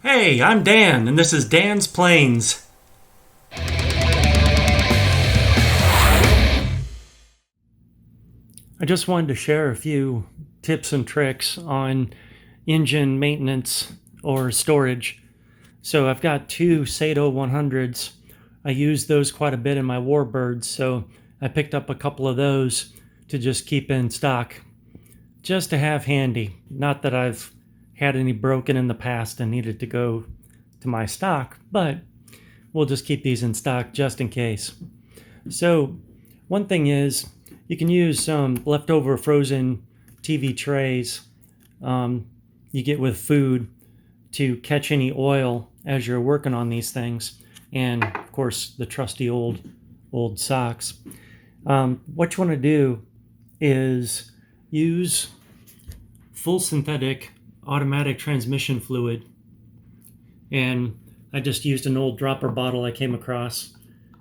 Hey, I'm Dan, and this is Dan's Plains. I just wanted to share a few tips and tricks on engine maintenance or storage. So I've got two Sato 100s. I use those quite a bit in my Warbirds, so I picked up a couple of those to just keep in stock, just to have handy. Not that I've had any broken in the past and needed to go to my stock, but we'll just keep these in stock just in case. So, one thing is you can use some leftover frozen TV trays you get with food to catch any oil as you're working on these things, and of course the trusty old socks. What you want to do is use full synthetic automatic transmission fluid, and I just used an old dropper bottle I came across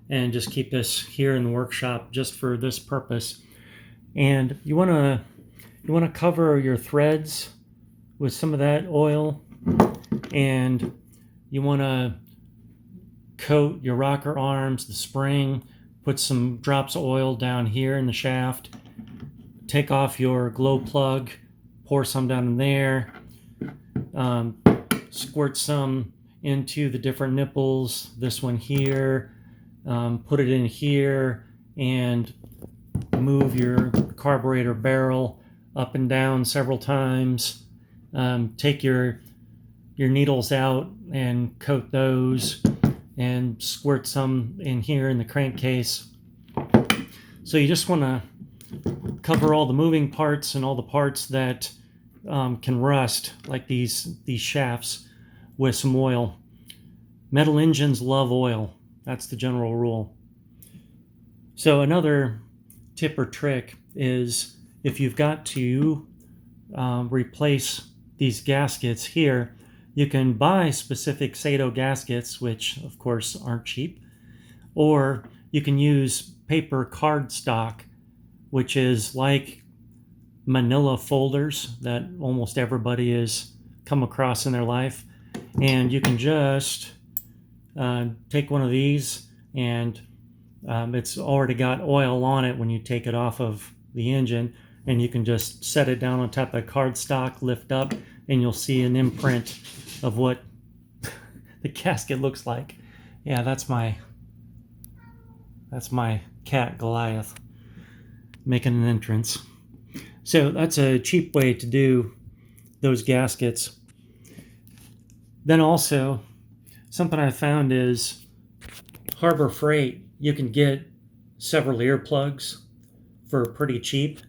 and just keep this here in the workshop just for this purpose. And you want to cover your threads with some of that oil, and you want to coat your rocker arms, the spring, put some drops of oil down here in the shaft, take off your glow plug, pour some down in there, squirt some into the different nipples, this one here, put it in here, and move your carburetor barrel up and down several times. Take your needles out and coat those, and squirt some in here in the crankcase. So you just want to cover all the moving parts and all the parts that can rust, like these shafts, with some oil. Metal engines love oil. That's the general rule. So another tip or trick is, if you've got to replace these gaskets here, you can buy specific Sato gaskets, which of course aren't cheap, or you can use paper cardstock, which is like manila folders that almost everybody has come across in their life. And you can just take one of these, and it's already got oil on it when you take it off of the engine, and you can just set it down on top of cardstock, lift up, and you'll see an imprint of what the gasket looks like. Yeah, that's my cat Goliath making an entrance. So that's a cheap way to do those gaskets. Then also, something I found is Harbor Freight, you can get several earplugs for pretty cheap.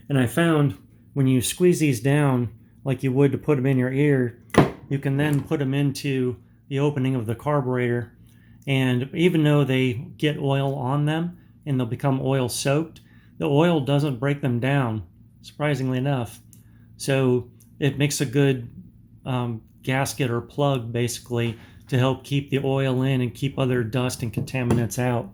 And I found when you squeeze these down like you would to put them in your ear, you can then put them into the opening of the carburetor. And even though they get oil on them and they'll become oil soaked, the oil doesn't break them down, surprisingly enough. So it makes a good gasket or plug, basically, to help keep the oil in and keep other dust and contaminants out.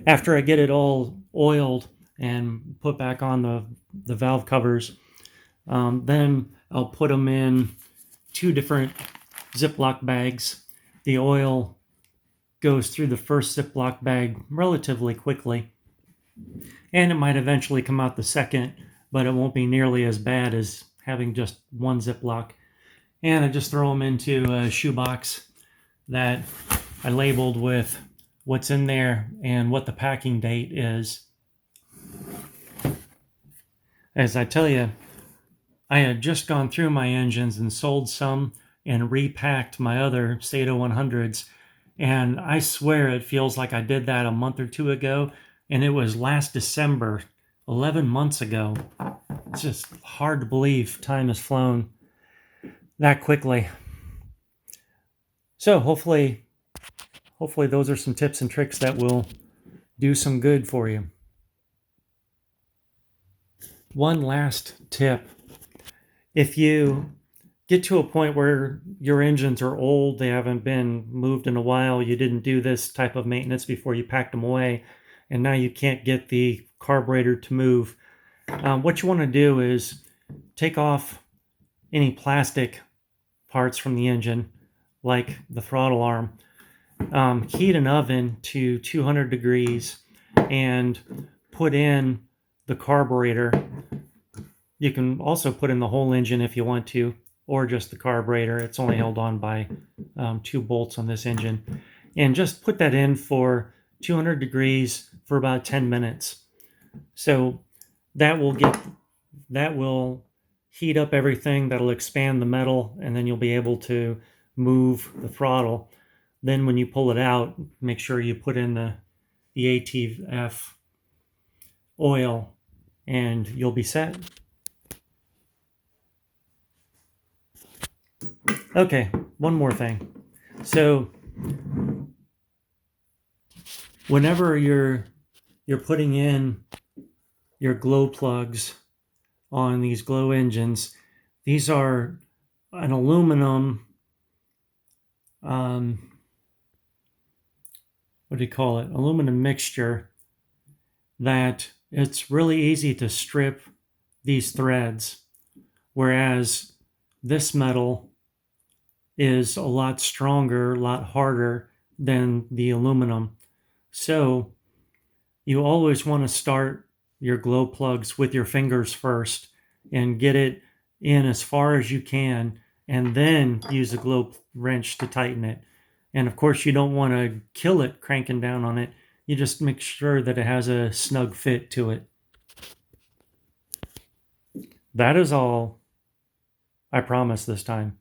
After I get it all oiled and put back on the valve covers, then I'll put them in two different Ziploc bags. The oil goes through the first Ziploc bag relatively quickly, and it might eventually come out the second, but it won't be nearly as bad as having just one Ziploc. And I just throw them into a shoebox that I labeled with what's in there and what the packing date is. As I tell you, I had just gone through my engines and sold some and repacked my other Sato 100s, and I swear it feels like I did that a month or two ago, and it was last December, 11 months ago. It's just hard to believe time has flown that quickly. So hopefully those are some tips and tricks that will do some good for you. One last tip. If you get to a point where your engines are old, they haven't been moved in a while, you didn't do this type of maintenance before you packed them away, and now you can't get the carburetor to move, what you want to do is take off any plastic parts from the engine, like the throttle arm. Heat an oven to 200 degrees and put in the carburetor. You can also put in the whole engine if you want to, or just the carburetor. It's only held on by 2 bolts on this engine. And just put that in for 200 degrees for about 10 minutes. So that will heat up everything. That'll expand the metal, and then you'll be able to move the throttle. Then when you pull it out, make sure you put in the ATF oil, and you'll be set. Okay, one more thing. So whenever you're putting in your glow plugs on these glow engines, these are an aluminum, aluminum mixture that it's really easy to strip these threads, whereas this metal is a lot stronger, a lot harder than the aluminum. So you always want to start your glow plugs with your fingers first and get it in as far as you can, and then use a glow wrench to tighten it. And of course, you don't want to kill it cranking down on it. You just make sure that it has a snug fit to it. That is all. I promise this time.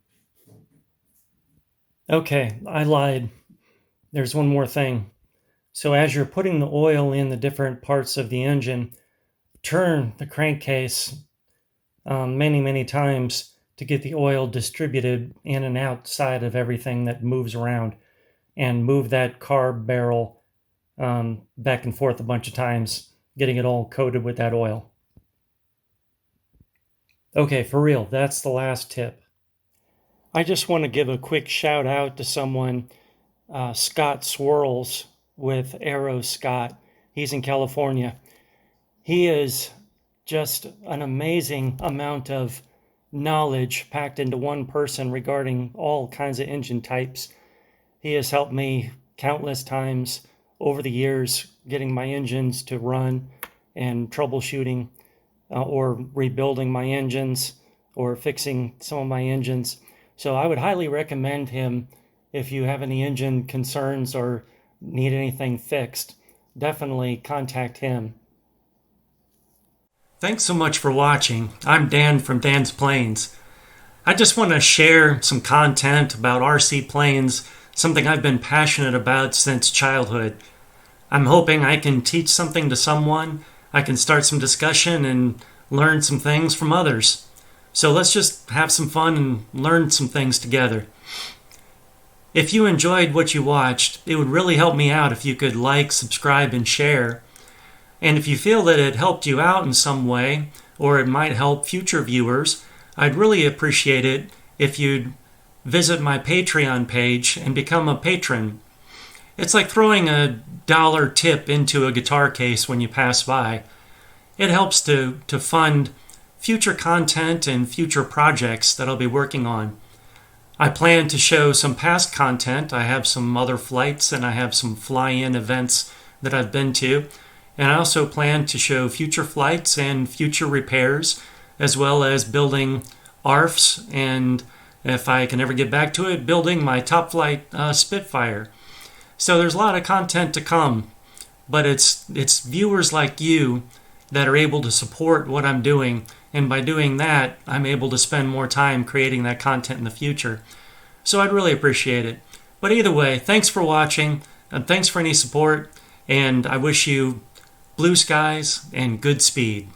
Okay, I lied. There's one more thing. So as you're putting the oil in the different parts of the engine, turn the crankcase many times to get the oil distributed in and outside of everything that moves around, and move that carb barrel back and forth a bunch of times, getting it all coated with that oil. Okay, for real, that's the last tip. I just want to give a quick shout out to someone, Scott Swirls with Aero Scott. He's in California. He is just an amazing amount of knowledge packed into one person regarding all kinds of engine types. He has helped me countless times over the years getting my engines to run and troubleshooting or rebuilding my engines or fixing some of my engines. So I would highly recommend him if you have any engine concerns or need anything fixed. Definitely contact him. Thanks so much for watching. I'm Dan from Dan's Planes. I just want to share some content about RC planes, something I've been passionate about since childhood. I'm hoping I can teach something to someone, I can start some discussion and learn some things from others. So let's just have some fun and learn some things together. If you enjoyed what you watched, it would really help me out if you could like, subscribe, and share. And if you feel that it helped you out in some way, or it might help future viewers, I'd really appreciate it if you'd visit my Patreon page and become a patron. It's like throwing a $1 tip into a guitar case when you pass by. It helps to fund future content and future projects that I'll be working on. I plan to show some past content. I have some other flights and I have some fly-in events that I've been to. And I also plan to show future flights and future repairs, as well as building ARFs, and if I can ever get back to it, building my Top Flight Spitfire. So there's a lot of content to come, but it's viewers like you that are able to support what I'm doing, and by doing that, I'm able to spend more time creating that content in the future. So I'd really appreciate it. But either way, thanks for watching, and thanks for any support, and I wish you blue skies and good speed.